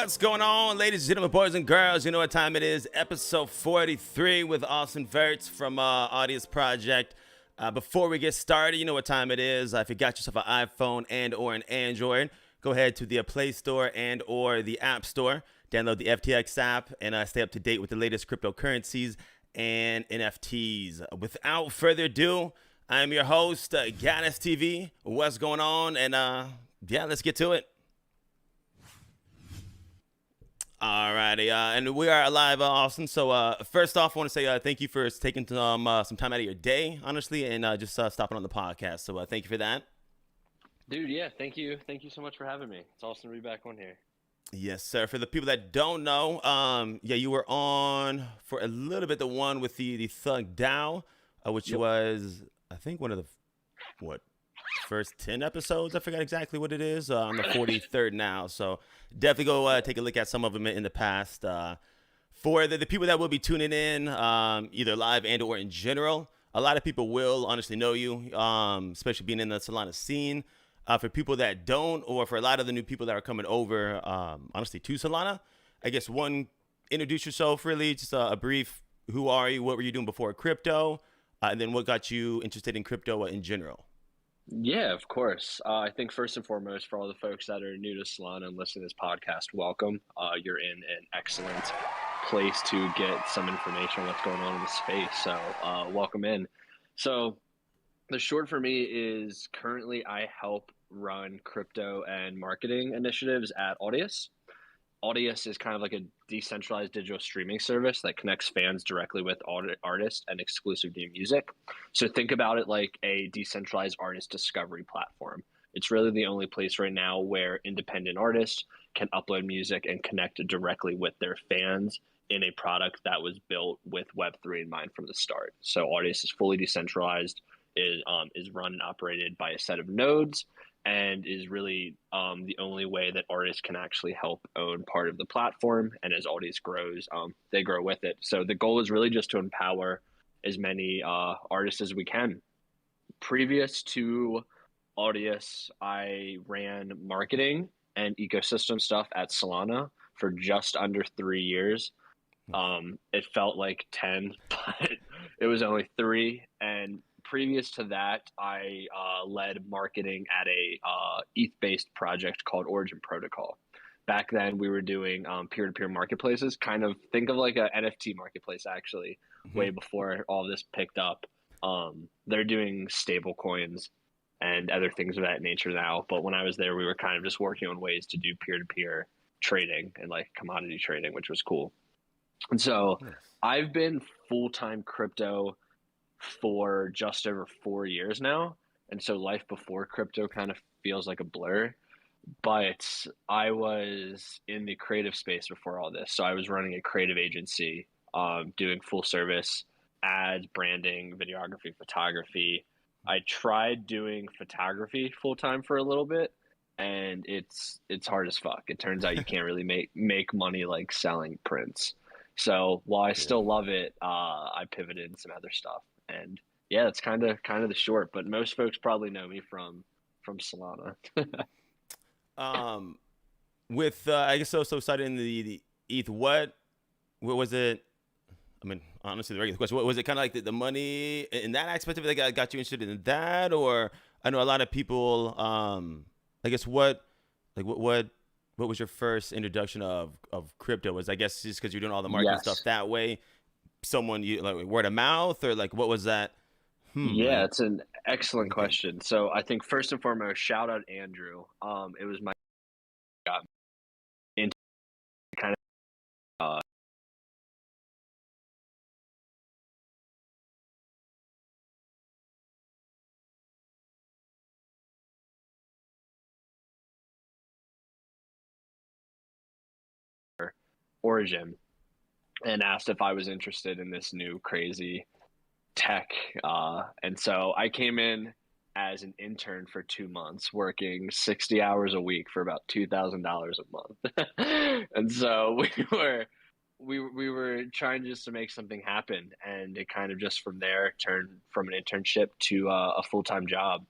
What's going on, ladies and gentlemen, boys and girls? You know what time it is. Episode 43 with Austin Verts from Audience Project. Before we get started, you know what time it is. If you got yourself an iPhone and or an Android, go ahead to the Play Store and or the App Store. Download the FTX app and stay up to date with the latest cryptocurrencies and NFTs. Without further ado, I'm your host, Gaddis TV. What's going on? And yeah, let's get to it. Alrighty, and we are live, Austin. So first off, I want to say thank you for taking some time out of your day, honestly, and just stopping on the podcast. So thank you for that. Dude, yeah, thank you so much for having me. It's awesome to be back on here. Yes, sir. For the people that don't know, yeah, you were on for a little bit the one with the Thug Dow, which was, I think, one of the first 10 episodes. I forgot exactly what it is. On the 43rd now, so definitely go take a look at some of them in the past. For the people that will be tuning in, either live and or in general, a lot of people will honestly know you, especially being in the Solana scene. For people that don't, or for a lot of the new people that are coming over, honestly, to Solana, I guess introduce yourself really, just a brief, who are you, what were you doing before crypto, and then what got you interested in crypto in general? Yeah, of course. I think first and foremost, for all the folks that are new to Solana and listening to this podcast, welcome. You're in an excellent place to get some information on what's going on in the space. So welcome in. So the short for me is currently I help run crypto and marketing initiatives at Audius. Audius is kind of like a decentralized digital streaming service that connects fans directly with artists and exclusive new music. So think about it like a decentralized artist discovery platform. It's really the only place right now where independent artists can upload music and connect directly with their fans in a product that was built with Web3 in mind from the start. So Audius is fully decentralized, is run and operated by a set of nodes, and is really the only way that artists can actually help own part of the platform. And as Audius grows, they grow with it. So the goal is really just to empower as many artists as we can. Previous to Audius, I ran marketing and ecosystem stuff at Solana for just under 3 years. It felt like 10, but it was only 3. And previous to that, I led marketing at a ETH-based project called Origin Protocol. Back then, we were doing peer-to-peer marketplaces, kind of think of like a NFT marketplace, actually, way before all this picked up. They're doing stable coins and other things of that nature now. But when I was there, we were kind of just working on ways to do peer-to-peer trading and like commodity trading, which was cool. And so I've been full-time crypto for just over 4 years now. And so life before crypto kind of feels like a blur. But I was in the creative space before all this. So I was running a creative agency, doing full service ads, branding, videography, photography. I tried doing photography full time for a little bit, and it's hard as fuck. It turns out you can't really make money like selling prints. So while I still love it, I pivoted into some other stuff. And yeah, that's kind of the short. But most folks probably know me from Solana. With I guess so started in the ETH. What was it? I mean, honestly, the regular question. What was it? Kind of like the money in that aspect of it that got you interested in that, or I know a lot of people. I guess what was your first introduction of crypto? Was I guess just because you're doing all the marketing stuff that way? Someone you like word of mouth, or like what was that? Yeah, it's an excellent question. So I think first and foremost, shout out Andrew. It was my got into kind of Origin, and asked if I was interested in this new crazy tech. And so I came in as an intern for 2 months, working 60 hours a week for about $2,000 a month. And so we were trying just to make something happen, and it kind of just from there turned from an internship to a full-time job.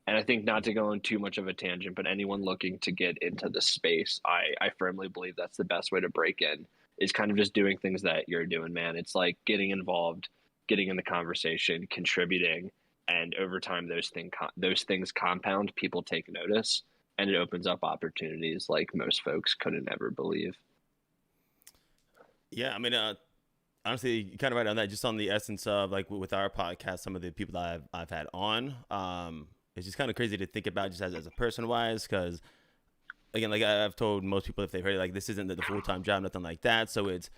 And I think, not to go on too much of a tangent, but anyone looking to get into the space, I firmly believe that's the best way to break in, is kind of just doing things that you're doing, man. It's like getting involved, getting in the conversation, contributing, and over time those things compound. People take notice, and it opens up opportunities like most folks couldn't ever believe. Yeah, I mean, honestly, you kind of right on that. Just on the essence of like with our podcast, some of the people that I've had on, it's just kind of crazy to think about just as a person wise, because again, like I've told most people if they've heard it, like this isn't the full time job, nothing like that. So it's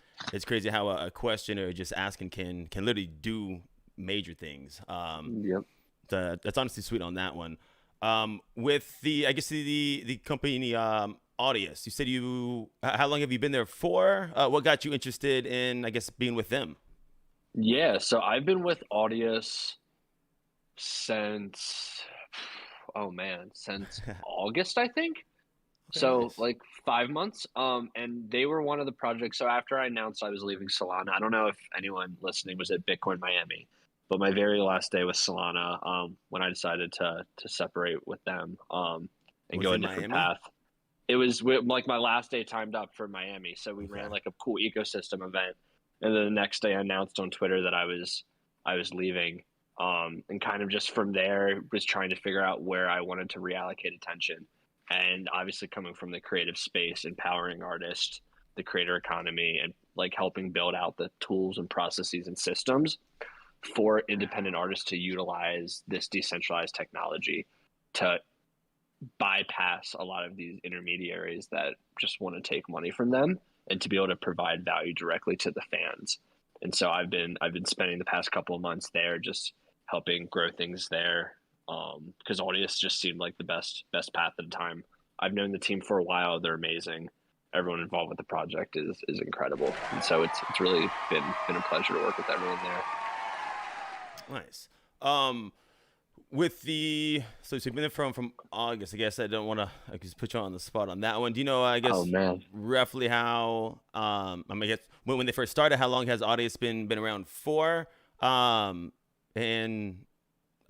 crazy how a question or just asking can literally do major things. Yep. That's honestly sweet on that one. With the I guess the company Audius, you said how long have you been there for? What got you interested in I guess being with them? Yeah, so I've been with Audius since, oh man, since August, I think. Okay, So nice. like 5 months. And they were one of the projects. So after I announced I was leaving Solana, I don't know if anyone listening was at Bitcoin Miami, but my very last day was Solana, when I decided to separate with them, and Was go it a in different Miami? path. It was like my last day timed up for Miami, so we ran Okay. like a cool ecosystem event, and then the next day I announced on Twitter that I was leaving, and kind of just from there was trying to figure out where I wanted to reallocate attention, and obviously coming from the creative space, empowering artists, the creator economy, and like helping build out the tools and processes and systems for independent artists to utilize this decentralized technology to bypass a lot of these intermediaries that just want to take money from them, and to be able to provide value directly to the fans. And so I've been spending the past couple of months there, just helping grow things there, because Audius just seemed like the best path at the time. I've known the team for a while; they're amazing. Everyone involved with the project is incredible, and so it's really been a pleasure to work with everyone there. Nice. Um, with the so you've been there from August. I guess I don't want to I guess put you on the spot on that one. Do you know I Oh guess man, roughly how I mean I guess when they first started, how long has Audience been around for? And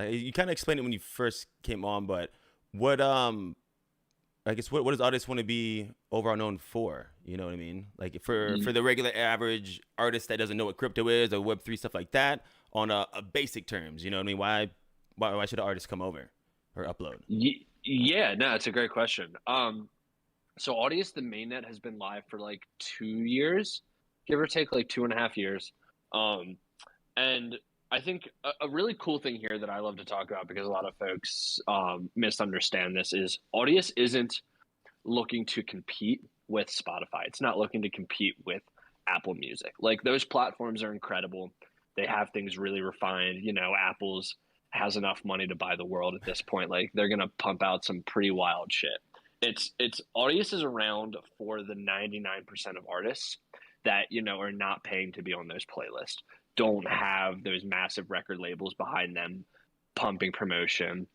you kind of explained it when you first came on, but what I guess what does Audience want to be overall known for? You know what I mean? Like for the regular average artist that doesn't know what crypto is or Web3 stuff like that on a basic terms. You know what I mean? Why should an artist come over or upload? yeah, no, it's a great question. So Audius, the mainnet, has been live for like 2 years, give or take, like 2.5 years. Um, and I think a really cool thing here that I love to talk about, because a lot of folks misunderstand this, is Audius isn't looking to compete with Spotify. It's not looking to compete with Apple Music. Like, those platforms are incredible. They have things really refined. Apple's has enough money to buy the world at this point. Like, they're gonna pump out some pretty wild shit. It's Audius is around for the 99% of artists that are not paying to be on those playlists, don't have those massive record labels behind them pumping promotion,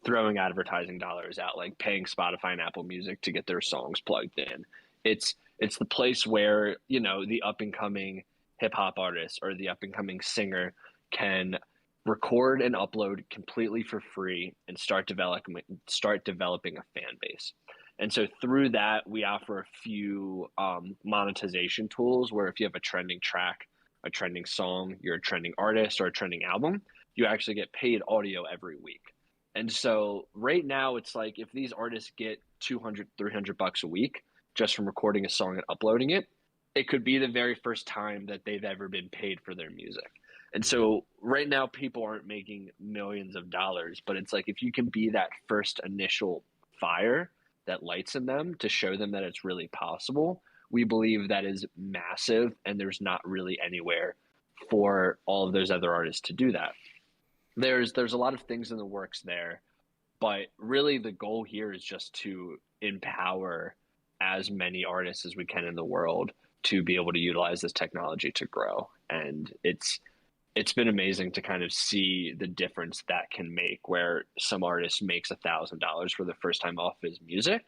throwing advertising dollars out, like paying Spotify and Apple Music to get their songs plugged in. It's the place where the up and coming hip hop artist or the up and coming singer can record and upload completely for free and start developing a fan base. And so through that, we offer a few monetization tools where if you have a trending track, a trending song, you're a trending artist or a trending album, you actually get paid audio every week. And so right now it's like if these artists get 200, $300 a week just from recording a song and uploading it, it could be the very first time that they've ever been paid for their music. And Mm-hmm. so right now people aren't making millions of dollars, but it's like if you can be that first initial fire that lights in them to show them that it's really possible, we believe that is massive, and there's not really anywhere for all of those other artists to do that. There's a lot of things in the works there, but really the goal here is just to empower as many artists as we can in the world to be able to utilize this technology to grow. And it's been amazing to kind of see the difference that can make, where some artist makes $1,000 for the first time off his music.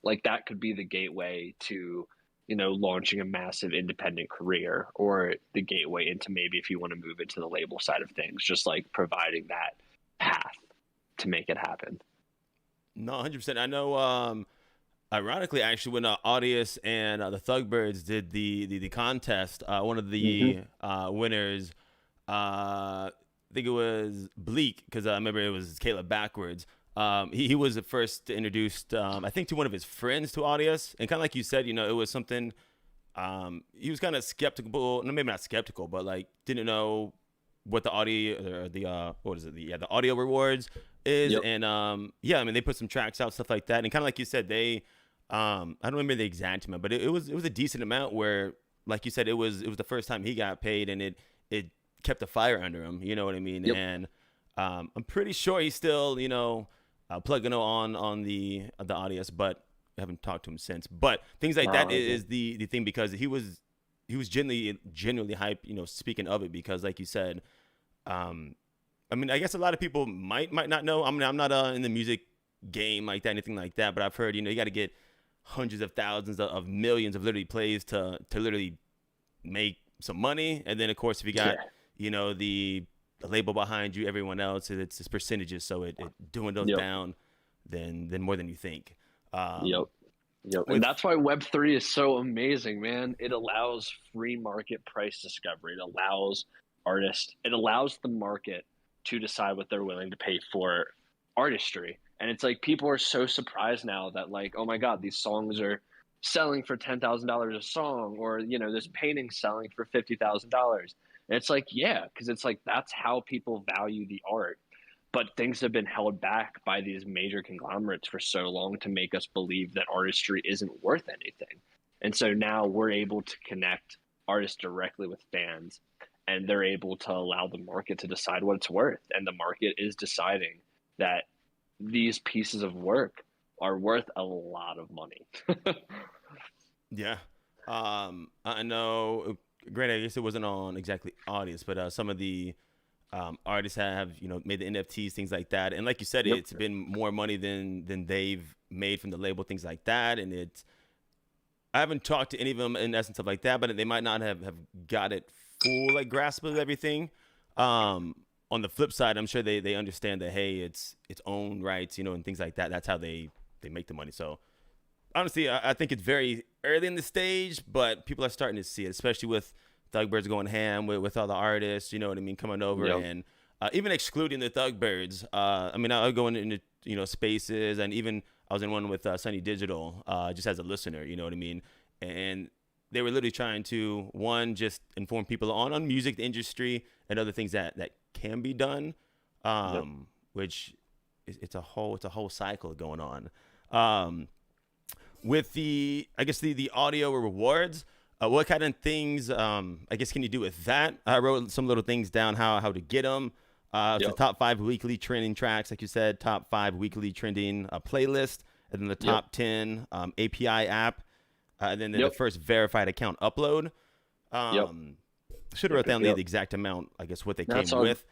Like, that could be the gateway to launching a massive independent career, or the gateway into, maybe if you want to move into the label side of things, just like providing that path to make it happen. No, 100%. I know. Ironically, actually, when Audius and the Thugbirds did the contest, one of the winners, I think it was Bleak, because I remember it was Caleb backwards. He was the first introduced, I think, to one of his friends to Audius, and kind of like you said, it was something. He was kind of skeptical, no, maybe not skeptical, but like didn't know what the audio or the what is it? The audio rewards is, Yep. and I mean they put some tracks out, stuff like that, and kind of like you said, they I don't remember the exact amount, but it was a decent amount where, like you said, it was the first time he got paid, and it kept the fire under him. You know what I mean? Yep. And I'm pretty sure he's still plugging on the audience, but I haven't talked to him since. But things like that is the thing, because he was genuinely hype. Speaking of it, because like you said, I mean, I guess a lot of people might not know. I mean, I'm not in the music game like that, anything like that, but I've heard you got to get hundreds of thousands of millions of literally plays to literally make some money. And then of course if you got the label behind you, everyone else, it's percentages, so it dwindles down then more than you think. Yep. And that's why Web3 is so amazing, man. It allows free market price discovery. It allows artists, it allows the market to decide what they're willing to pay for artistry. And it's like people are so surprised now that, like, oh my God, these songs are selling for $10,000 a song, or this painting selling for $50,000. And it's like, yeah, because it's like that's how people value the art. But things have been held back by these major conglomerates for so long to make us believe that artistry isn't worth anything. And so now we're able to connect artists directly with fans, and they're able to allow the market to decide what it's worth. And the market is deciding that these pieces of work are worth a lot of money. Yeah. I know, granted, I guess it wasn't on exactly audience, but some of the artists have made the NFTs, things like that, and like you said, it's been more money than they've made from the label, things like that. And I haven't talked to any of them in essence, stuff like that, but they might not have got it full grasp of everything. On the flip side, I'm sure they understand that, hey, it's own rights, and things like that. That's how they make the money. So honestly, I think it's very early in the stage, but people are starting to see it, especially with Thugbirds going ham with all the artists, you know what I mean, coming over. And even excluding the Thugbirds. I mean, I was going into spaces, and even I was in one with Sunny Digital, just as a listener, you know what I mean, and they were literally trying to, one, just inform people on music, the industry, and other things that can be done, which it's a whole cycle going on. With the audio rewards, what kind of things I guess can you do with that? I wrote some little things down how to get them. The top 5 weekly trending tracks, like you said, top 5 weekly trending playlist, and then the top 10 API app, and then the first verified account upload. Should have wrote down the exact amount, I guess, what they came with.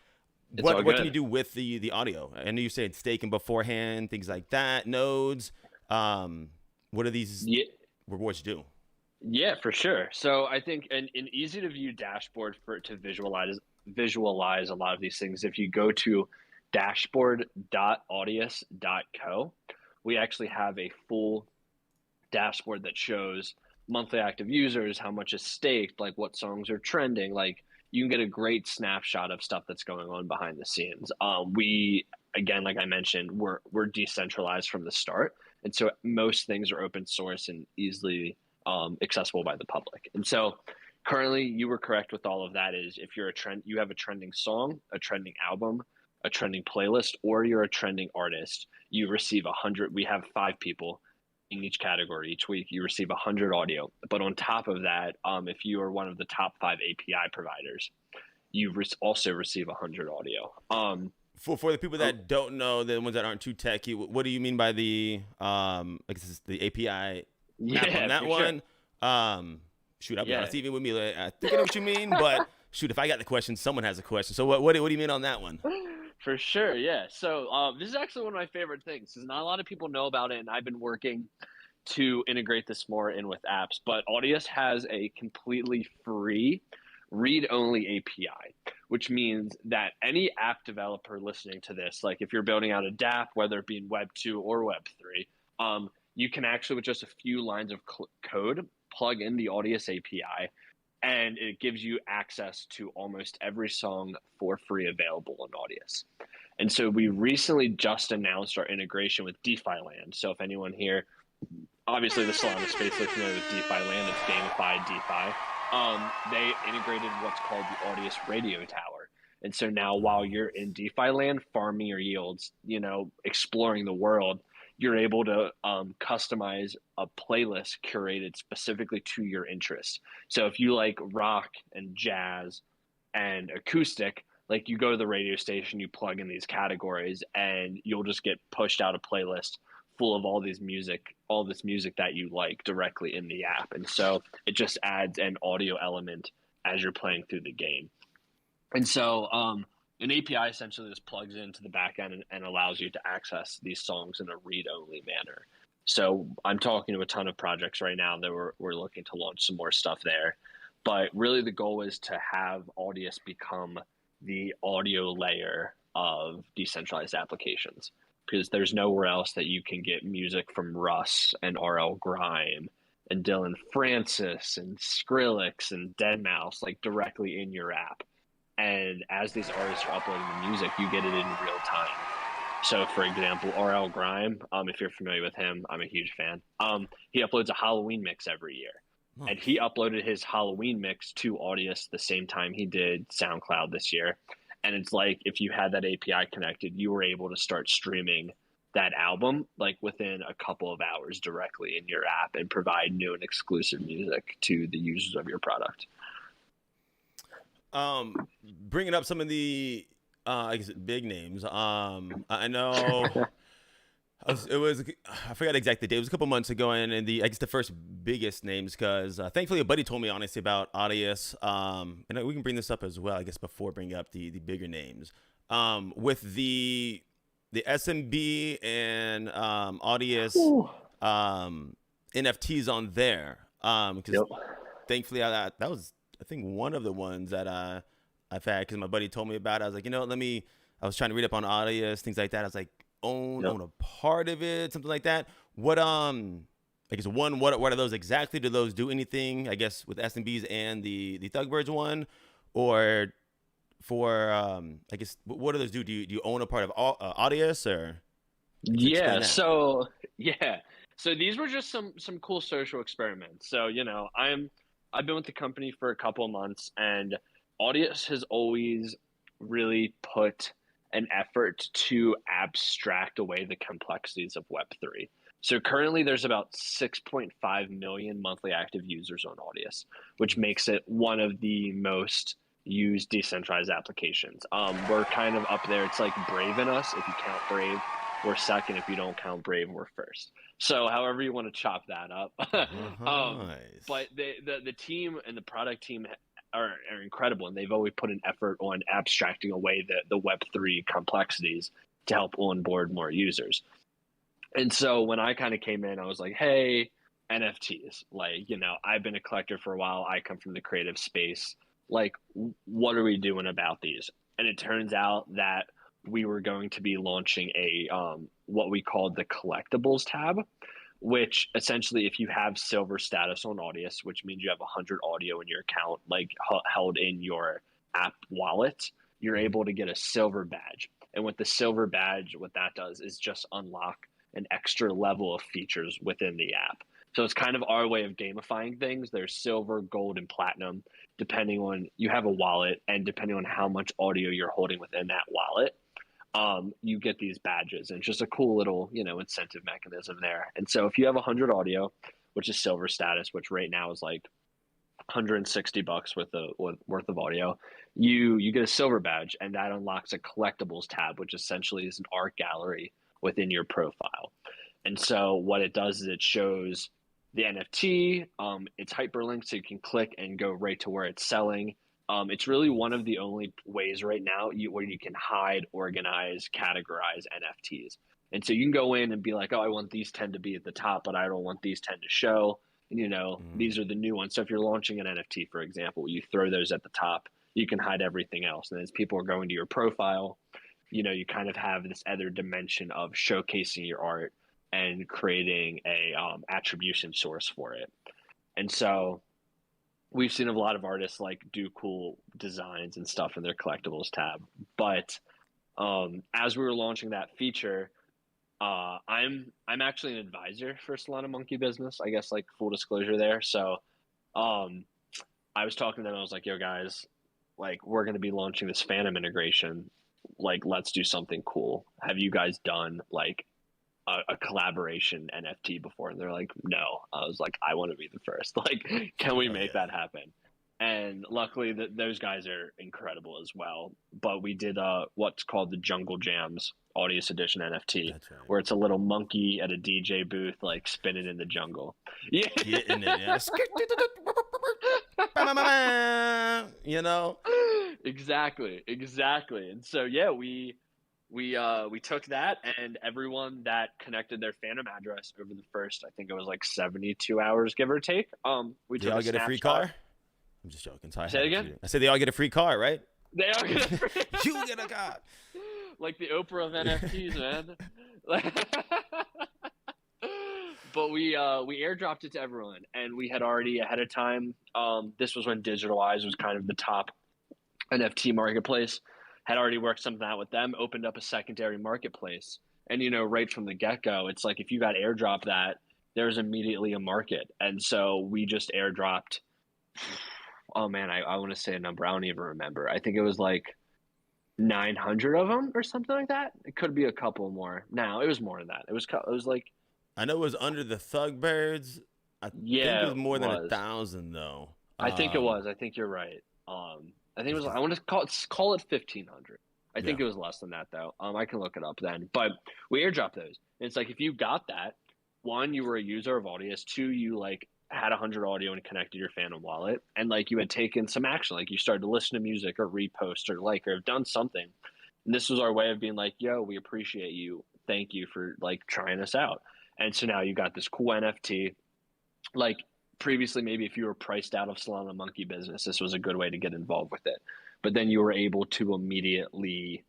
What can you do with the audio? I know you said staking beforehand, things like that, nodes. What do these rewards do? Yeah, for sure. So I think an easy to view dashboard to visualize a lot of these things. If you go to dashboard.audius.co, we actually have a full dashboard that shows monthly active users, how much is staked, like what songs are trending. Like you can get a great snapshot of stuff that's going on behind the scenes. We, again, like I mentioned, we're decentralized from the start, and so most things are open source and easily accessible by the public. And so currently, you were correct with all of that. Is if you're you have a trending song, a trending album, a trending playlist, or you're a trending artist, you receive 100. We have 5 people in each category each week. You receive 100 audio. But on top of that, if you are one of the top 5 API providers, you also receive 100 audio. For the people that don't know, the ones that aren't too techy, what do you mean by the the API? On that one, sure. Shoot, I'll be honest, even with me, I think I know what you mean, but shoot, if I got the question, someone has a question. So what do you mean on that one? For sure, yeah. So this is actually one of my favorite things, because not a lot of people know about it, and I've been working to integrate this more in with apps. But Audius has a completely free read-only API, which means that any app developer listening to this, like if you're building out a DApp, whether it be in Web 2 or Web 3, you can actually, with just a few lines of code, plug in the Audius API, and it gives you access to almost every song for free available on Audius. And so we recently just announced our integration with DeFi Land. So if anyone here, obviously the Solana space is familiar with DeFi Land, it's gamified DeFi. They integrated what's called the Audius Radio Tower. And so now while you're in DeFi Land, farming your yields, exploring the world, you're able to customize a playlist curated specifically to your interests. So if you like rock and jazz and acoustic, like you go to the radio station, you plug in these categories, and you'll just get pushed out a playlist full of all this music that you like directly in the app. And so it just adds an audio element as you're playing through the game. And so an API essentially just plugs into the back end and allows you to access these songs in a read-only manner. So I'm talking to a ton of projects right now that we're looking to launch some more stuff there. But really the goal is to have Audius become the audio layer of decentralized applications, because there's nowhere else that you can get music from Russ and RL Grime and Dylan Francis and Skrillex and Deadmau5 like directly in your app. And as these artists are uploading the music, you get it in real time. So, for example, RL Grime, if you're familiar with him, I'm a huge fan. He uploads a Halloween mix every year. Nice. And he uploaded his Halloween mix to Audius the same time he did SoundCloud this year. And it's like if you had that API connected, you were able to start streaming that album like within a couple of hours directly in your app and provide new and exclusive music to the users of your product. Bringing up some of the I guess big names. I know I forgot exactly the date. It was a couple months ago, and I guess the first biggest names, because thankfully a buddy told me honestly about Audius. And we can bring this up as well, I guess, before bringing up the bigger names. With the SMB and Audius NFTs on there, because thankfully that was, I think, one of the ones that I've had, because my buddy told me about it. I was like, I was trying to read up on Audius, things like that. I was like, own a part of it, something like that. What I guess what are those exactly? Do those do anything, I guess, with SMBs and the Thugbirds one, or for I guess what do those do? Do you own a part of Audius, or? So these were just some cool social experiments. So I've been with the company for a couple of months, and Audius has always really put an effort to abstract away the complexities of Web3. So currently there's about 6.5 million monthly active users on Audius, which makes it one of the most used decentralized applications. We're kind of up there. It's like Brave and us. If you count Brave, we're second. If you don't count Brave, we're first. So however you want to chop that up. Nice. But the team and the product team are incredible, and they've always put an effort on abstracting away the Web3 complexities to help onboard more users. And so when I kind of came in, I was like, hey, NFTs, I've been a collector for a while. I come from the creative space. Like, what are we doing about these? And it turns out that we were going to be launching a what we called the Collectibles tab, which essentially, if you have silver status on Audius, which means you have 100 audio in your account, like held in your app wallet, you're able to get a silver badge. And with the silver badge, what that does is just unlock an extra level of features within the app. So it's kind of our way of gamifying things. There's silver, gold, and platinum, depending on, you have a wallet, and depending on how much audio you're holding within that wallet, you get these badges. And it's just a cool little, incentive mechanism there. And so if you have 100 audio, which is silver status, which right now is like $160 worth of audio, you get a silver badge, and that unlocks a collectibles tab, which essentially is an art gallery within your profile. And so what it does is it shows the NFT, it's hyperlinked, so you can click and go right to where it's selling. It's really one of the only ways right now where you can hide, organize, categorize NFTs. And so you can go in and be like, oh, I want these 10 to be at the top, but I don't want these 10 to show. these are the new ones. So if you're launching an NFT, for example, you throw those at the top, you can hide everything else. And as people are going to your profile, you kind of have this other dimension of showcasing your art and creating a attribution source for it. And so we've seen a lot of artists like do cool designs and stuff in their collectibles tab. But as we were launching that feature, I'm actually an advisor for Solana Monkey Business, I guess, like full disclosure there. So I was talking to them. I was like, yo, guys, like, we're going to be launching this Phantom integration. Like, let's do something cool. Have you guys done like a collaboration NFT before? And they're like, no. I was like, I want to be the first. Like, can we make that happen? And luckily, those guys are incredible as well. But we did what's called the Jungle Jams Audience Edition NFT, where it's a little monkey at a DJ booth, like spinning in the jungle. Yeah, getting it. Yeah. Exactly. And so yeah, we took that, and everyone that connected their Phantom address over the first, I think it was like 72 hours, give or take. We took all get a free car. I'm just joking. Sorry. Say it again. I said they all get a free car, right? They all get a free. You get a car. Like the Oprah of NFTs, man. But we airdropped it to everyone, and we had already ahead of time. This was when Digital Eyes was kind of the top NFT marketplace. Had already worked something out with them, opened up a secondary marketplace, and right from the get-go, it's like if you got airdropped that, there's immediately a market. And so we just airdropped. Oh man, I want to say a number I don't even remember. I think it was like 900 of them or something like that. It could be a couple more. No, it was more than that. It was like, I know it was under the Thug Birds. I think it was more than 1,000 though. I think it was. I think you're right. I think it was. I want to call it 1,500. I think it was less than that though. I can look it up then. But we airdropped those. And it's like if you got that, one, you were a user of Audius. Two, you like had 100 audio and connected your Phantom wallet, and like you had taken some action, like you started to listen to music or repost or like or have done something. And this was our way of being like, yo, we appreciate you. Thank you for like trying us out. And so now you got this cool NFT. Like previously, maybe if you were priced out of Solana Monkey Business, this was a good way to get involved with it. But then you were able to immediately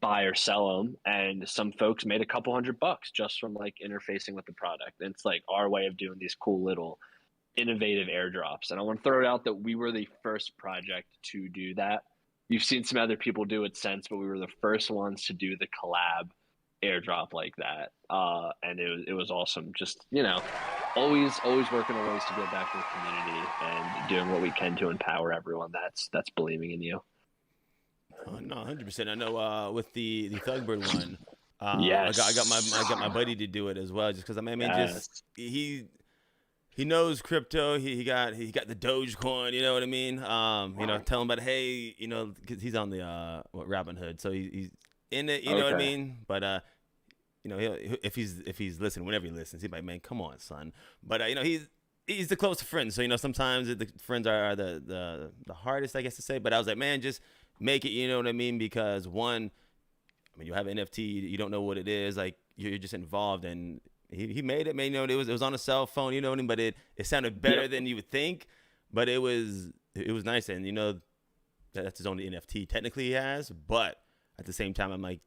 buy or sell them, and some folks made a couple $100 just from like interfacing with the product. And it's like our way of doing these cool little innovative airdrops. And I want to throw it out that we were the first project to do that. You've seen some other people do it since, but we were the first ones to do the collab airdrop like that. And it was awesome. Just, always working on ways to give back to the community and doing what we can to empower everyone that's believing in you. No, 100%. I know with the Thugbird one, yes. I got my buddy to do it as well, just because just he knows crypto. He got the Dogecoin. You know what I mean? Tell him about, hey, because he's on the Robinhood, so he's in it. You know what I mean? But if he's listening, whenever he listens, he's like, man, come on, son. But he's the close friend, so sometimes the friends are the hardest, I guess to say. But I was like, man, just make it, you know what I mean? Because one, you have an NFT, you don't know what it is, like you're just involved, and he made it, man. It was on a cell phone, you know what I mean? But it sounded better than you would think, but it was nice, and that's his only NFT technically he has. But at the same time, I'm like,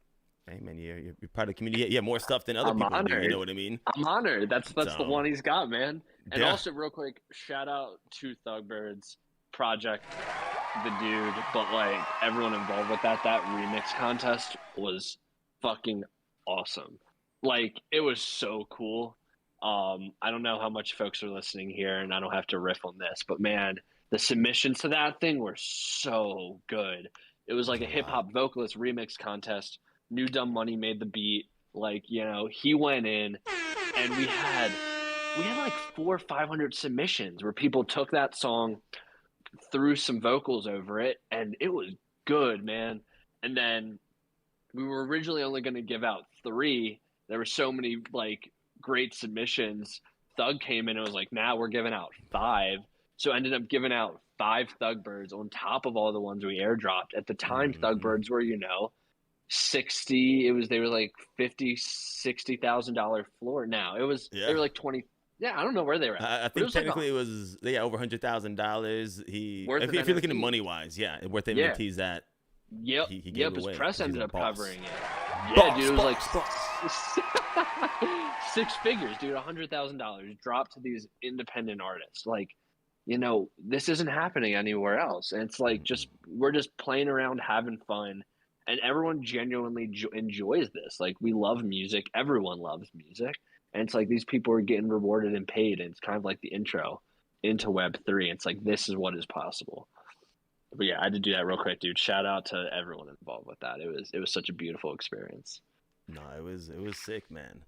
hey man, you're part of the community. You have more stuff than other people do, you know what I mean? I'm honored. That's the one he's got, man. And also, real quick, shout out to Thugbirds project, the dude, but like everyone involved with that remix contest was fucking awesome. Like it was so cool. I don't know how much folks are listening here, and I don't have to riff on this, but man, the submissions to that thing were so good. It was like a hip hop vocalist remix contest. New Dumb Money made the beat. Like, he went in, and we had like 400 or 500 submissions where people took that song, threw some vocals over it, and it was good, man. And then we were originally only going to give out 3. There were so many like great submissions. Thug came in and was like, nah, we're giving out 5. So ended up giving out 5 Thugbirds on top of all the ones we airdropped. At the time, Thugbirds were, 60. They were like $50,000-$60,000 floor. Now they were like Yeah, I don't know where they were at, I but it think was like a technically it was over $100,000. He, worth of if you're looking at NFTs. money wise, yeah, worth the Yeah. NFTs that Yep. he gave Yep. His away press because he's ended a up boss. covering it. Yeah, dude. Boss, It was like boss, boss. 6 figures, dude. $100,000 dropped to these independent artists. Like, this isn't happening anywhere else. And it's like Mm-mm. we're just playing around, having fun, and everyone genuinely enjoys this. Like, we love music. Everyone loves music, and it's like these people are getting rewarded and paid. And it's kind of like the intro into Web3. It's like this is what is possible. But yeah, I had to do that real quick, dude. Shout out to everyone involved with that. It was such a beautiful experience. No, it was sick, man.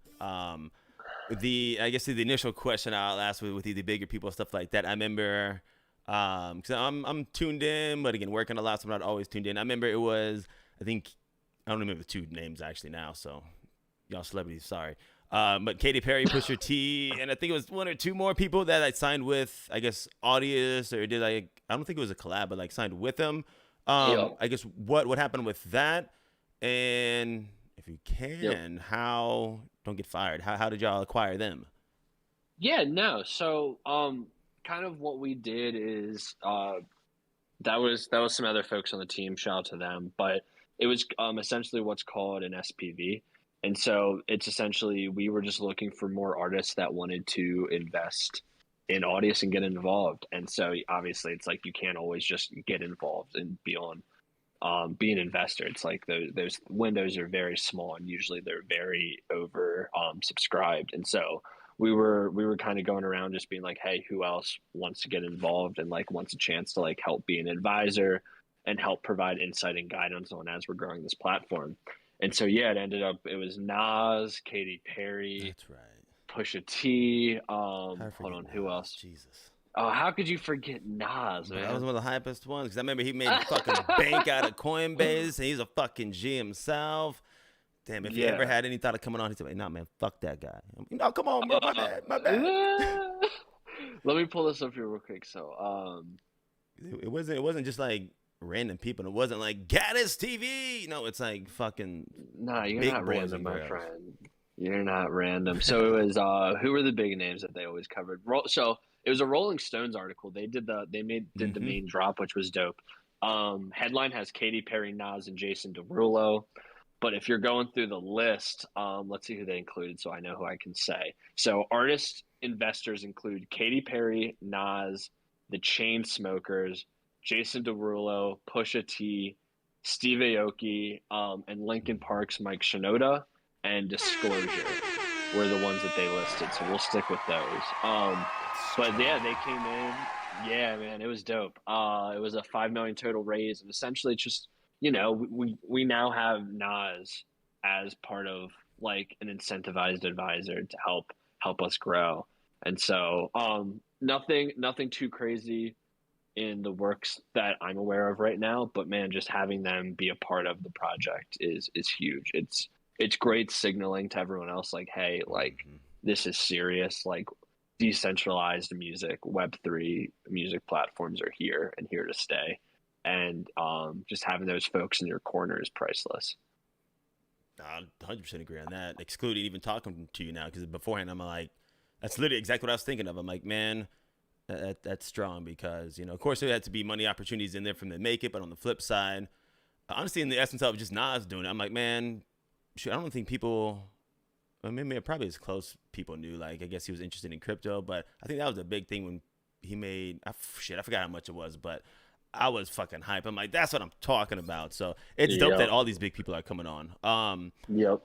The I guess the initial question I'll ask with the bigger people stuff like that. I remember, because I'm tuned in, but again working a lot, so I'm not always tuned in. I remember it was I think I don't remember the two names actually now, so y'all celebrities, sorry. But Katy Perry, Pusha T, and I think it was one or two more people that I signed with. I guess Audius or did I don't think it was a collab, but like signed with them. Yep. I guess what happened with that, and if you Yep. can, how don't get fired. How did y'all acquire them? Yeah, no. So, kind of what we did is that was some other folks on the team. Shout out to them, but it was essentially what's called an SPV, and so it's essentially we were just looking for more artists that wanted to invest in Audius and get involved. And so obviously, it's like you can't always just get involved and be an investor. It's like those windows are very small, and usually they're very over subscribed. And so we were kind of going around just being like, hey, who else wants to get involved and like wants a chance to like help be an advisor and help provide insight and guidance on as we're growing this platform. And so yeah, it ended up it was Nas, Katy Perry, That's right. Pusha T. How to Hold forget on, who Nas? else? Jesus. Oh, how could you forget Nas, But that was man? one of the hypest ones because I remember he made fucking bank out of Coinbase and he's a fucking G himself. Damn, if he ever Yeah. had any thought of coming on, he'd say, like, "Nah, man, fuck that guy." No, come on, bro, my Uh, bad, my bad. Let me pull this up here real quick. So, It wasn't just like random people. It wasn't like Gaddis TV. No, it's like fucking nah, you're big not boys random, and my girls. friend. You're not random. So it was who were the big names that they always covered? So it was a Rolling Stones article. They did the Mm-hmm. main drop, which was dope. Headline has Katy Perry, Nas, and Jason Derulo. But if you're going through the list, let's see who they included so I know who I can say. So artist investors include Katy Perry, Nas, the Chainsmokers, Jason Derulo, Pusha T, Steve Aoki, and Linkin Park's Mike Shinoda and Disclosure were the ones that they listed. So we'll stick with those. But Strong. yeah, they came in. Yeah, man, it was dope. It was a 5 million total raise, and essentially it's just we now have Nas as part of like an incentivized advisor to help us grow. And so nothing too crazy in the works that I'm aware of right now, but man, just having them be a part of the project is huge. It's great signaling to everyone else like, hey, like Mm-hmm. this is serious. Like decentralized music, Web3 music platforms are here and here to stay. And just having those folks in your corner is priceless. I 100% agree on that. Excluding even talking to you now, because beforehand I'm like, that's literally exactly what I was thinking of. I'm like, man, that's strong because of course there had to be money opportunities in there for them to make it, but on the flip side, honestly, in the essence of just Nas doing it, I'm like, man, shoot, I don't think people. I mean, probably as close people knew. Like, I guess he was interested in crypto, but I think that was a big thing when he made. Shit, I forgot how much it was, but I was fucking hype. I'm like, that's what I'm talking about. So it's dope that Yep. all these big people are coming on. Yep.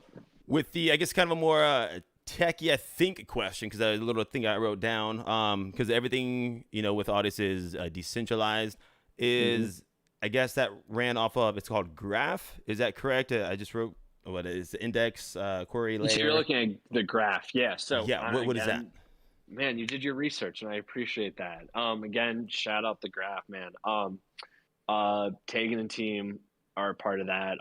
With the, I guess, kind of a more techie, I think, question, because a little thing I wrote down, because everything, with Odyssey is decentralized, Mm-hmm. is, I guess, that ran off of, it's called Graph. Is that correct? I just wrote, what is the index query So you're layer? looking at the graph, yeah. So Yeah, what is that? again, man, you did your research, and I appreciate that. Again, shout out the graph, man. Tegan and team are a part of that.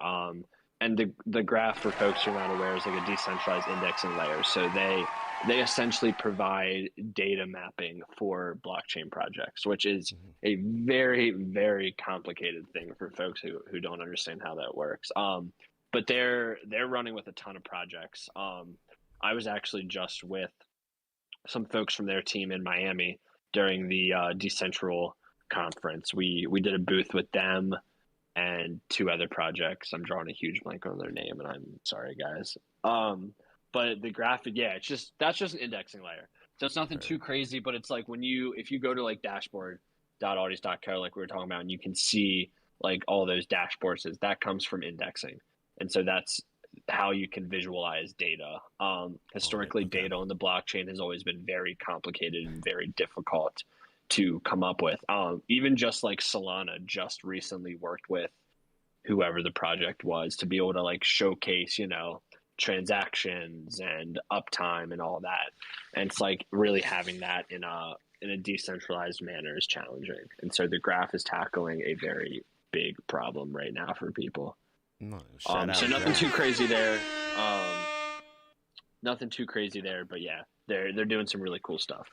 And the graph for folks who are not aware is like a decentralized indexing layer. So they essentially provide data mapping for blockchain projects, which is Mhm. a very very complicated thing for folks who don't understand how that works. But they're running with a ton of projects. I was actually just with some folks from their team in Miami during the Decentral conference. We did a booth with them and two other projects. I'm drawing a huge blank on their name, and I'm sorry, guys. But the graphic, yeah, that's just an indexing layer. So it's nothing too crazy, but it's like if you go to like dashboard.audius.co, like we were talking about, and you can see like all those dashboards, that comes from indexing. And so that's how you can visualize data. Historically, data on the blockchain has always been very complicated and very difficult to come up with. Even just like Solana just recently worked with whoever the project was to be able to like showcase, transactions and uptime and all that. And it's like really having that in a decentralized manner is challenging. And so the graph is tackling a very big problem right now for people. So nothing too crazy there. Nothing too crazy there, but yeah, they're doing some really cool stuff.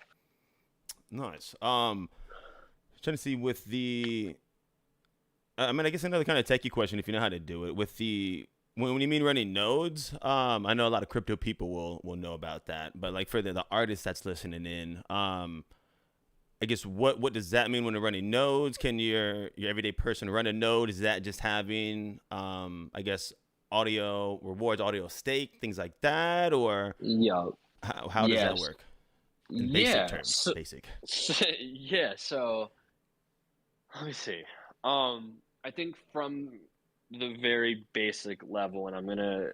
Nice. Trying to see with the. I mean, I guess another kind of techie question, if you know how to do it. With the when you mean running nodes, I know a lot of crypto people will know about that, but like for the artist that's listening in, I guess what does that mean when they're running nodes? Can your everyday person run a node? Is that just having, I guess, audio rewards, audio stake, things like that, or how does that work? In basic terms, basic. So let me see. I think from the very basic level, and I'm gonna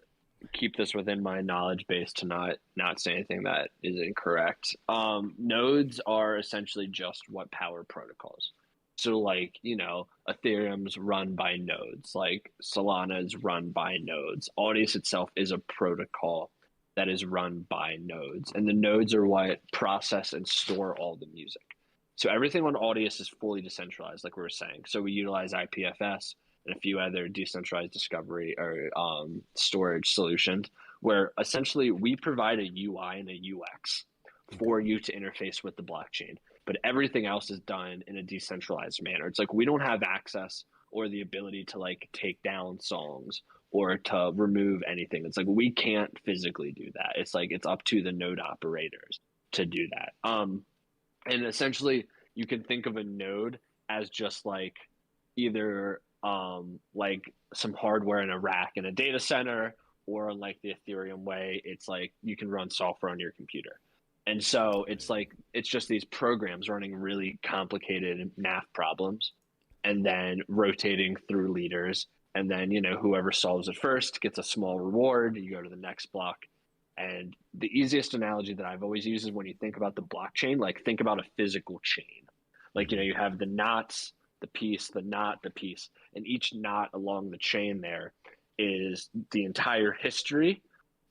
keep this within my knowledge base to not say anything that is incorrect. Nodes are essentially just what power protocols. So like, Ethereum's run by nodes, like Solana is run by nodes. Audius itself is a protocol that is run by nodes, and the nodes are what process and store all the music. So everything on Audius is fully decentralized, like we were saying. So we utilize IPFS and a few other decentralized discovery or storage solutions where essentially we provide a UI and a UX for you to interface with the blockchain. But everything else is done in a decentralized manner. It's like we don't have access or the ability to like take down songs or to remove anything. It's like we can't physically do that. It's like it's up to the node operators to do that. And essentially, you can think of a node as just like either like some hardware in a rack in a data center, or like the Ethereum way, it's like you can run software on your computer. And so it's like it's just these programs running really complicated math problems and then rotating through leaders. And then, whoever solves it first gets a small reward. You go to the next block. And the easiest analogy that I've always used is when you think about the blockchain, like think about a physical chain. Like, you have the knots, the piece, the knot, the piece, and each knot along the chain there is the entire history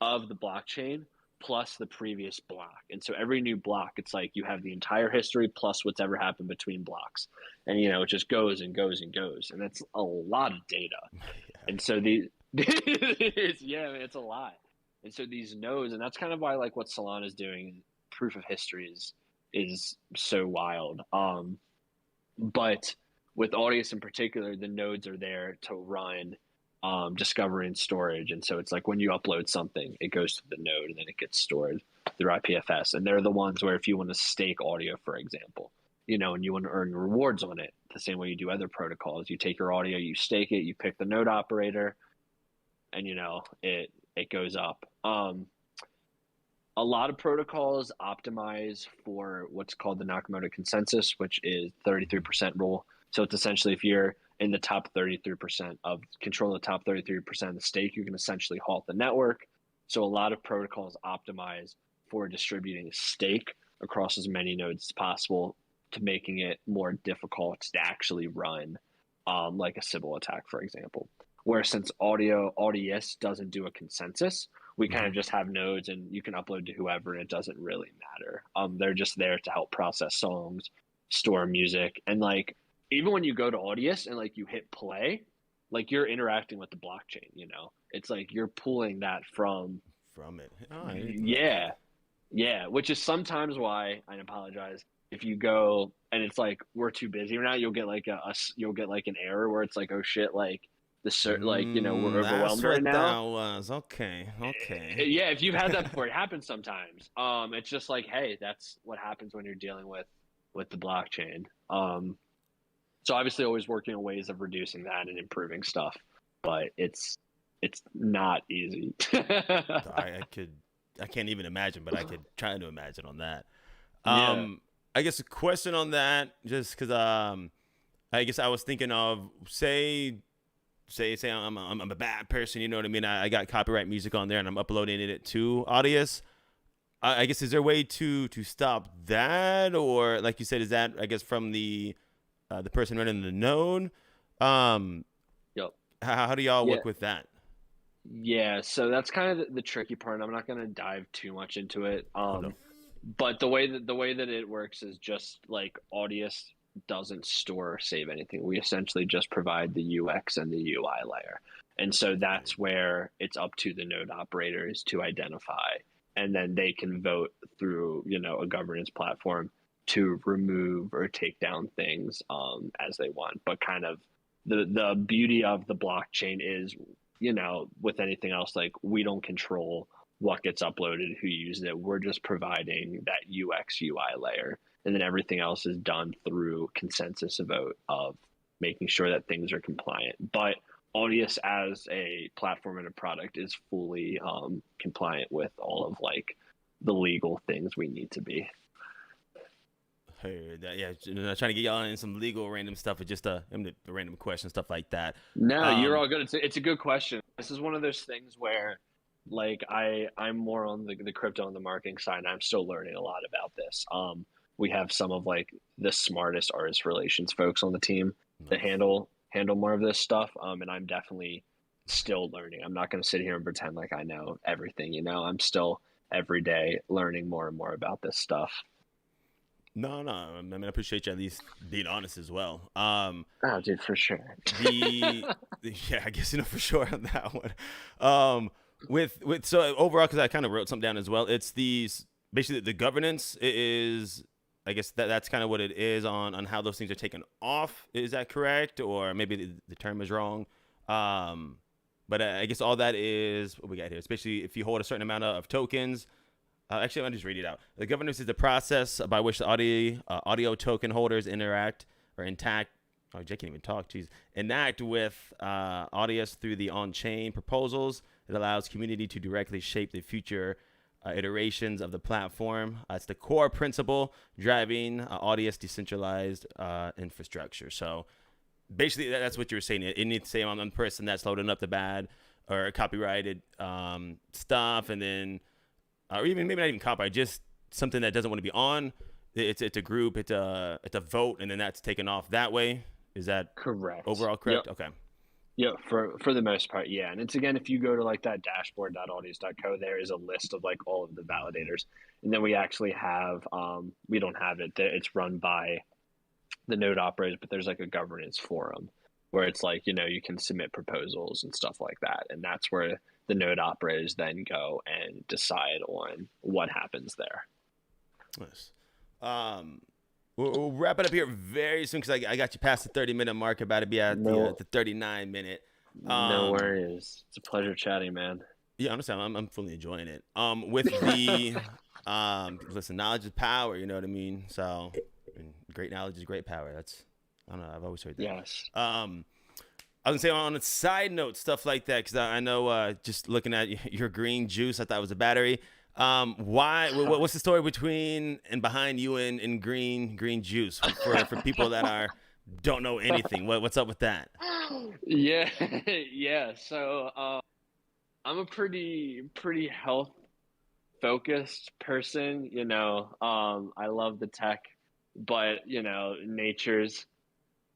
of the blockchain plus the previous block. And so every new block, it's like you have the entire history plus what's ever happened between blocks. And, it just goes and goes and goes. And that's a lot of data. And so it's a lot. And so these nodes, and that's kind of why like what Solana is doing, proof of history is so wild. But with Audius in particular, the nodes are there to run discovery and storage. And so it's like when you upload something, it goes to the node and then it gets stored through IPFS. And they're the ones where if you want to stake audio, for example, and you want to earn rewards on it, the same way you do other protocols, you take your audio, you stake it, you pick the node operator, and it goes up. A lot of protocols optimize for what's called the Nakamoto Consensus, which is 33% rule. So it's essentially if you're in the top 33% of control the top 33% of the stake, you can essentially halt the network. So a lot of protocols optimize for distributing stake across as many nodes as possible to making it more difficult to actually run like a Sybil attack, for example. Where since Audius doesn't do a consensus, we kind of just have nodes and you can upload to whoever and it doesn't really matter. They're just there to help process songs, store music. And like, even when you go to Audius and like you hit play, like you're interacting with the blockchain, it's like you're pulling that from it. Yeah. Which is sometimes why I apologize. If you go and it's like, we're too busy right now, you'll get like an error where it's like, oh shit, like like, you know, we're That's overwhelmed right what now. that was. Okay, okay. Yeah, if you've had that before, it happens sometimes. It's just like, hey, that's what happens when you're dealing with the blockchain. So obviously always working on ways of reducing that and improving stuff, but it's not easy. I can't even imagine, but I could try to imagine on that. Yeah. I guess a question on that, just because I guess I was thinking of say I'm a bad person, you know what I mean? I got copyright music on there and I'm uploading it to Audius. I guess is there a way to stop that, or like you said, is that I guess from the person running the node? Um, Yep. how do y'all Yeah. work with that? Yeah. So that's kind of the tricky part. I'm not going to dive too much into it. Oh no. But the way that it works is just like Audius doesn't store or save anything. We essentially just provide the UX and the UI layer. And so that's where it's up to the node operators to identify, and then they can vote through, you know, a governance platform to remove or take down things as they want. But kind of the beauty of the blockchain is, you know, with anything else, like we don't control what gets uploaded, who uses it. We're just providing that UX UI layer, and then everything else is done through consensus vote of making sure that things are compliant. But Audius as a platform and a product is fully compliant with all of like the legal things we need to be. Heard that, yeah, not trying to get y'all in some legal random stuff, or just the random question stuff like that. No, you're Um, all good. It's a good question. This is one of those things where like I'm more on the crypto and the marketing side, and I'm still learning a lot about this. We have some of like the smartest artist relations folks on the team that nice. handle more of this stuff. And I'm definitely still learning. I'm not going to sit here and pretend like I know everything. You know, I'm still every day learning more and more about this stuff. No, no. I mean, I appreciate you at least being honest as well. Oh, dude, for sure. The yeah, I guess you know for sure on that one. With so overall, because I kind of wrote something down as well. It's these basically the governance is. I guess that's kind of what it is on how those things are taken off. Is that correct, or maybe the term is wrong? But I guess all that is what we got here. Especially if you hold a certain amount of tokens. Actually, I'll just read it out. The governance is the process by which the audio token holders interact or intact. Oh, Jay can't even talk. Jeez. Enact with Audius through the on-chain proposals. It allows community to directly shape the future iterations of the platform. It's the core principle driving Audius decentralized infrastructure. So basically, that's what you were saying. It needs to say I'm the person that's loading up the bad or copyrighted stuff, and then or even maybe not even copyright, just something that doesn't want to be on. It's a group, it's a vote, and then that's taken off that way. Is that Correct. overall Yep. correct? Okay. Yeah, for the most part, yeah. And it's again, if you go to like that dashboard.audius.co, there is a list of like all of the validators. And then we actually have we don't have it. It's run by the node operators, but there's like a governance forum where it's like, you know, you can submit proposals and stuff like that. And that's where the node operators then go and decide on what happens there. Nice. Um, we'll wrap it up here very soon because I got you past the 30-minute mark. About to be at No, the 39-minute. no worries. It's a pleasure chatting, man. Yeah, I understand. I'm fully enjoying it. With the listen, knowledge is power. You know what I mean. So, and great knowledge is great power. That's I don't know. I've always heard that. Yes. I was gonna say on a side note, stuff like that, because I know just looking at your green juice, I thought it was a battery. Why? What's the story between and behind you and green juice for people that don't know anything? What's up with that? Yeah, yeah. So I'm a pretty health focused person. You know, I love the tech, but you know, nature's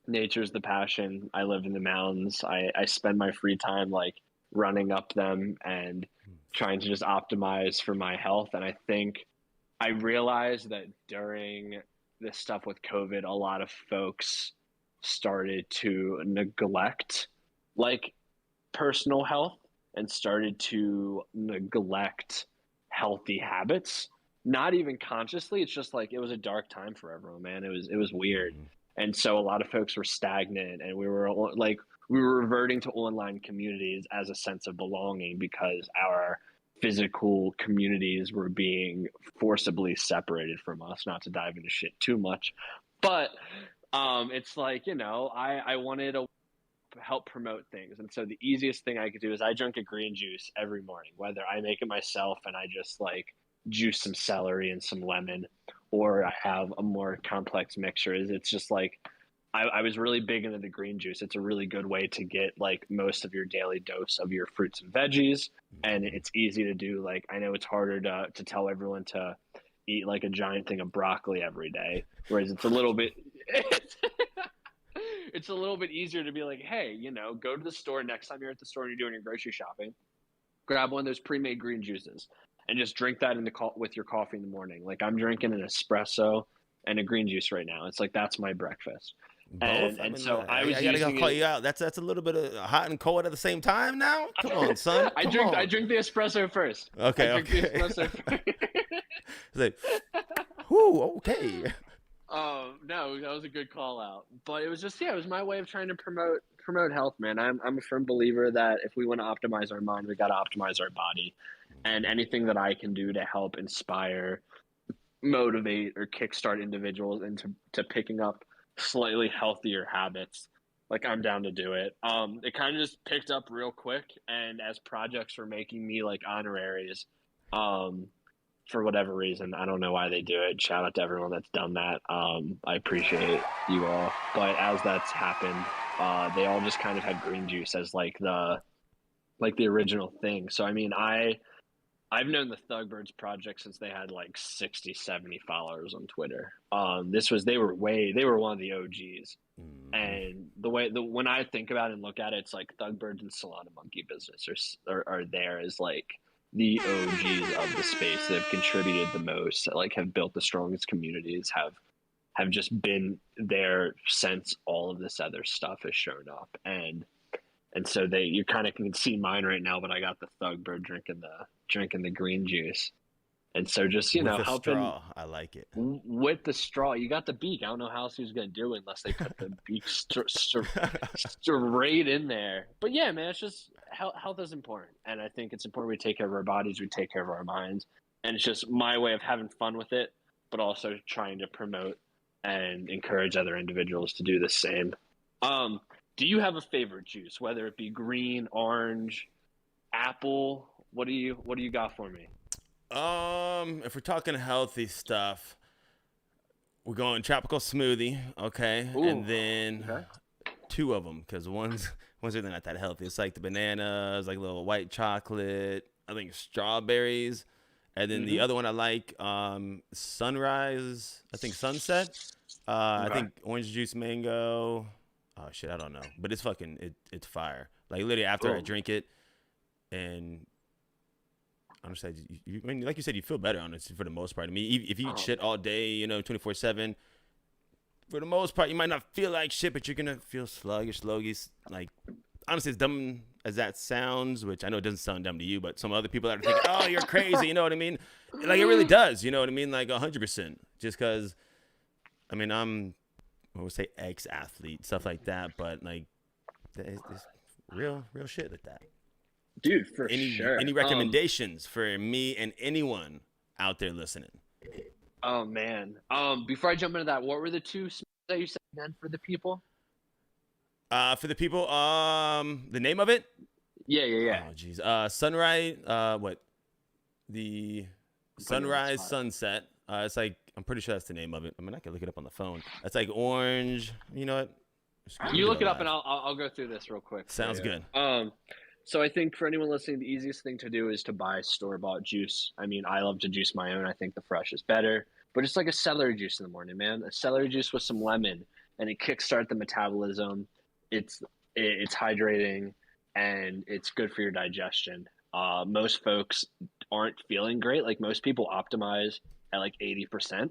the passion. I live in the mountains. I spend my free time like running up them and trying to just optimize for my health. And I think I realized that during this stuff with COVID, a lot of folks started to neglect like personal health and started to neglect healthy habits. Not even consciously. It's just like it was a dark time for everyone, man. It was weird. And so a lot of folks were stagnant, and we were reverting to online communities as a sense of belonging because our physical communities were being forcibly separated from us. Not to dive into shit too much, but it's like, I wanted to help promote things. And so the easiest thing I could do is I drink a green juice every morning, whether I make it myself and I just like juice some celery and some lemon, or I have a more complex mixture. It's just like I was really big into the green juice. It's a really good way to get like most of your daily dose of your fruits and veggies. And it's easy to do. Like, I know it's harder to tell everyone to eat like a giant thing of broccoli every day, whereas it's a little bit it's a little bit easier to be like, hey, go to the store next time you're at the store and you're doing your grocery shopping, grab one of those pre-made green juices and just drink that with your coffee in the morning. Like, I'm drinking an espresso and a green juice right now. It's like, that's my breakfast. Both. And so I was I gotta using call it. you out. That's a little bit of hot and cold at the same time now. Come on, son. I drink the espresso first. Okay. I drink the espresso first. It's like, whoo, okay. No, that was a good call out. But it was just, it was my way of trying to promote health, man. I'm a firm believer that if we want to optimize our mind, we got to optimize our body. And anything that I can do to help inspire, motivate, or kickstart individuals into picking up slightly healthier habits, like, I'm down to do it. It kind of just picked up real quick, and as projects were making me like honoraries, for whatever reason, I don't know why they do it. Shout out to everyone that's done that. I appreciate you all. But as that's happened, they all just kind of had green juice as like the original thing. So I mean, I've known the Thugbirds project since they had like 60, 70 followers on Twitter. They were one of the OGs. And when I think about it and look at it, it's like Thugbirds and Solana Monkey Business are there as like the OGs of the space that have contributed the most, like have built the strongest communities, have just been there since all of this other stuff has shown up. And so you kind of can see mine right now, but I got the Thugbird drinking the green juice. And so just, With the helping straw, I like it. with the straw. You got the beak. I don't know how else he was going to do it unless they put the beak straight in there. But yeah, man, it's just health is important. And I think it's important we take care of our bodies, we take care of our minds. And it's just my way of having fun with it, but also trying to promote and encourage other individuals to do the same. Do you have a favorite juice, whether it be green, orange, apple? What do you got for me? If we're talking healthy stuff, we're going tropical smoothie, okay? Ooh, and then okay. two of them, because one's really not that healthy. It's like the bananas, like a little white chocolate, I think strawberries, and then the other one I like, sunrise, I think sunset, I think orange juice mango. Oh shit, I don't know, but it's it's fire. Like literally after I drink it, and honestly, I mean, like you said, you feel better on it for the most part. I mean, if you eat shit all day, 24/7, for the most part, you might not feel like shit, but you're gonna feel sluggish. Like, honestly, as dumb as that sounds, which I know it doesn't sound dumb to you, but some other people that are thinking, "Oh, you're crazy," you know what I mean? Like, it really does, you know what I mean? Like 100%. Just because, I mean, I would say ex-athlete, stuff like that, but like, it's real shit like that. Dude, for sure. Any recommendations for me and anyone out there listening? Oh man. Before I jump into that, what were the two that you said again for the people? For the people, the name of it? Yeah. Oh jeez. Sunrise. What? The Sunrise Sunset. It's like, I'm pretty sure that's the name of it. I mean, I can look it up on the phone. It's like orange. You know what? You look it up and I'll go through this real quick. Sounds good. So I think for anyone listening, the easiest thing to do is to buy store-bought juice. I mean, I love to juice my own. I think the fresh is better. But it's like a celery juice in the morning, man. A celery juice with some lemon, and it kickstarts the metabolism. It's hydrating, and it's good for your digestion. Most folks aren't feeling great. Like, most people optimize at like 80%.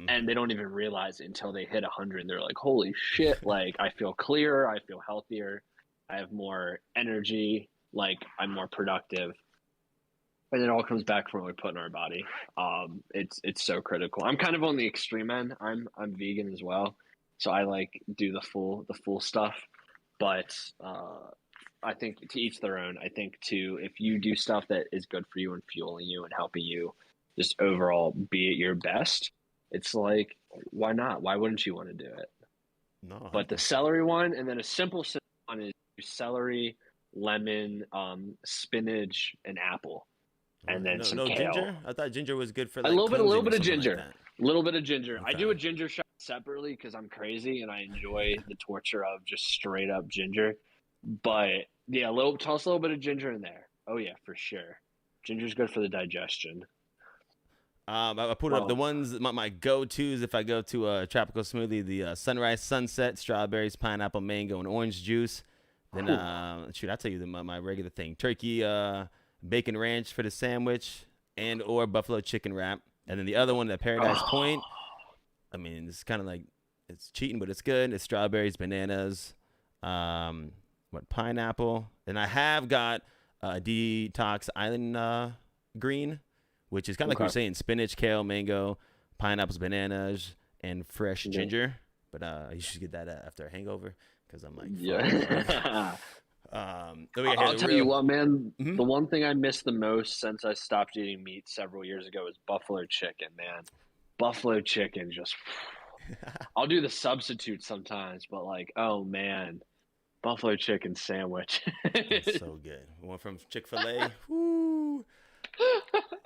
And they don't even realize it until they hit 100. They're like, holy shit, like, I feel clearer, I feel healthier, I have more energy, like, I'm more productive. And it all comes back from what we put in our body. It's so critical. I'm kind of on the extreme end. I'm vegan as well. so I like do the full stuff. But I think to each their own. I think too, if you do stuff that is good for you and fueling you and helping you just overall be at your best, it's like, why not? Why wouldn't you want to do it? No, But the 100%. celery one, and then a simple one is celery, lemon, spinach, and apple, All and right. then No, some no ginger. kale. I thought ginger was good for A like little cleansing or bit of something like ginger, that. a little bit of ginger. I do Okay. a ginger shot separately because I'm crazy and I enjoy the torture of just straight up ginger. But yeah, toss a little bit of ginger in there. Oh yeah, for sure. Ginger's good for the digestion. I pulled up the Well, ones, my go-tos if I go to a tropical smoothie, the sunrise sunset, strawberries, pineapple, mango, and orange juice. Then, I'll tell you my regular thing. Turkey, bacon ranch for the sandwich and or buffalo chicken wrap. And then the other one, the Paradise Point. I mean, it's kind of like, it's cheating, but it's good. It's strawberries, bananas, pineapple. And I have got Detox Island green, which is kind of like we were saying, spinach, kale, mango, pineapples, bananas, and fresh ginger. But you should get that after a hangover because I'm like, yeah. I'll tell you what, man. Mm-hmm. The one thing I miss the most since I stopped eating meat several years ago is buffalo chicken, man. Buffalo chicken just... I'll do the substitute sometimes, but like, oh man, buffalo chicken sandwich. It's so good. One from Chick-fil-A. Woo.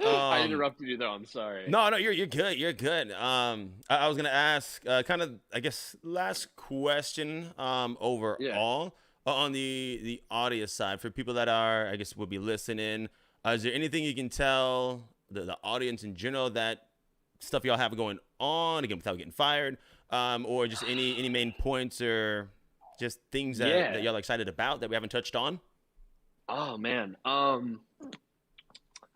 I interrupted you though. I'm sorry. No, you're good. You're good. I was gonna ask, kind of, I guess, last question. Overall, on the audio side, for people that are, I guess, would be listening, is there anything you can tell the audience in general that stuff y'all have going on, again, without getting fired, or just any main points or just things that y'all are excited about that we haven't touched on? Oh man.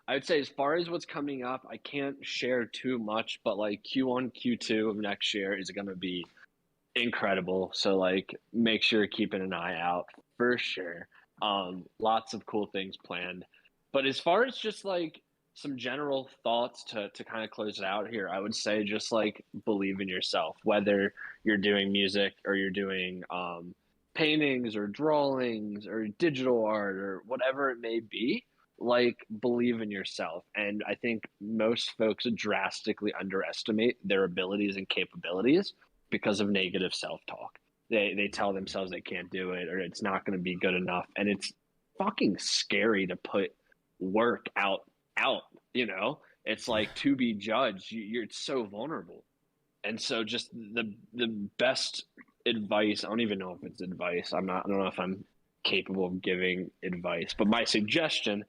I would say as far as what's coming up, I can't share too much, but like Q1, Q2 of next year is going to be incredible. So like make sure you're keeping an eye out for sure. Lots of cool things planned. But as far as just like some general thoughts to kind of close it out here, I would say just like believe in yourself, whether you're doing music or you're doing paintings or drawings or digital art or whatever it may be. Like believe in yourself. And I think most folks drastically underestimate their abilities and capabilities because of negative self-talk. They tell themselves they can't do it or it's not going to be good enough, and it's fucking scary to put work out, you know. It's like to be judged, you're so vulnerable. And so just the best advice, I don't even know if it's advice, I don't know if I'm capable of giving advice, but my suggestion,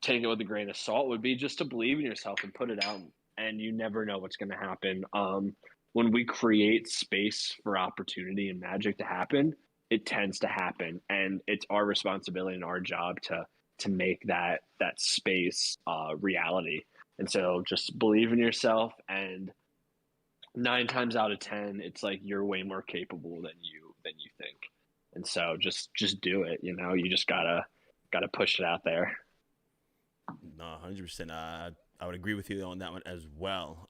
take it with a grain of salt, would be just to believe in yourself and put it out, and you never know what's going to happen. When we create space for opportunity and magic to happen, it tends to happen, and it's our responsibility and our job to make that space reality. And so just believe in yourself, and 9 times out of 10 it's like you're way more capable than you think. And so just do it, you know. You just gotta push it out there. No, 100%. I would agree with you on that one as well.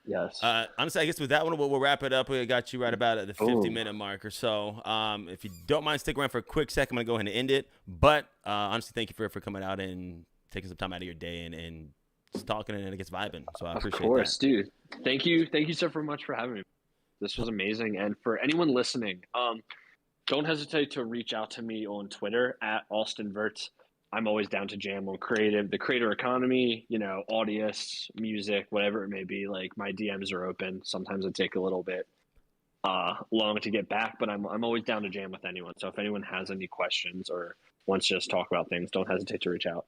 Yes. Honestly, I guess with that one, we'll wrap it up. We got you right about at the 50-minute mark or so. If you don't mind sticking around for a quick second, I'm going to go ahead and end it. But honestly, thank you for coming out and taking some time out of your day and just talking and I guess vibing. So I appreciate that. Of course, dude. Thank you so much for having me. This was amazing. And for anyone listening, don't hesitate to reach out to me on Twitter at AustinVerts. I'm always down to jam on the creator economy, you know, audience, music, whatever it may be. Like my DMs are open. Sometimes it take a little bit long to get back, but I'm always down to jam with anyone. So if anyone has any questions or wants to just talk about things, don't hesitate to reach out.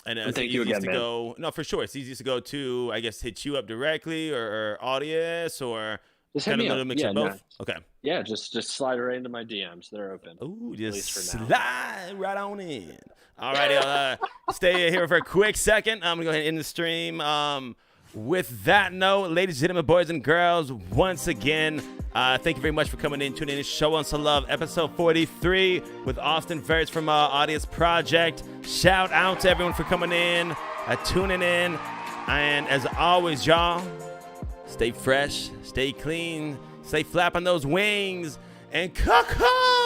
And thank you again, man. No, for sure. It's easiest to go to, I guess, hit you up directly or audience or just kind of a little mix of both. No. Okay. Yeah, just slide right into my DMs. They're open. Ooh, just slide right on in. All righty, stay here for a quick second. I'm going to go ahead and end the stream. With that note, ladies and gentlemen, boys and girls, once again, thank you very much for coming in, tuning in, show us some love. Episode 43 with Austin Verts from Audience Project. Shout out to everyone for coming in, tuning in. And as always, y'all, stay fresh, stay clean, Stay flapping those wings and caw-caw!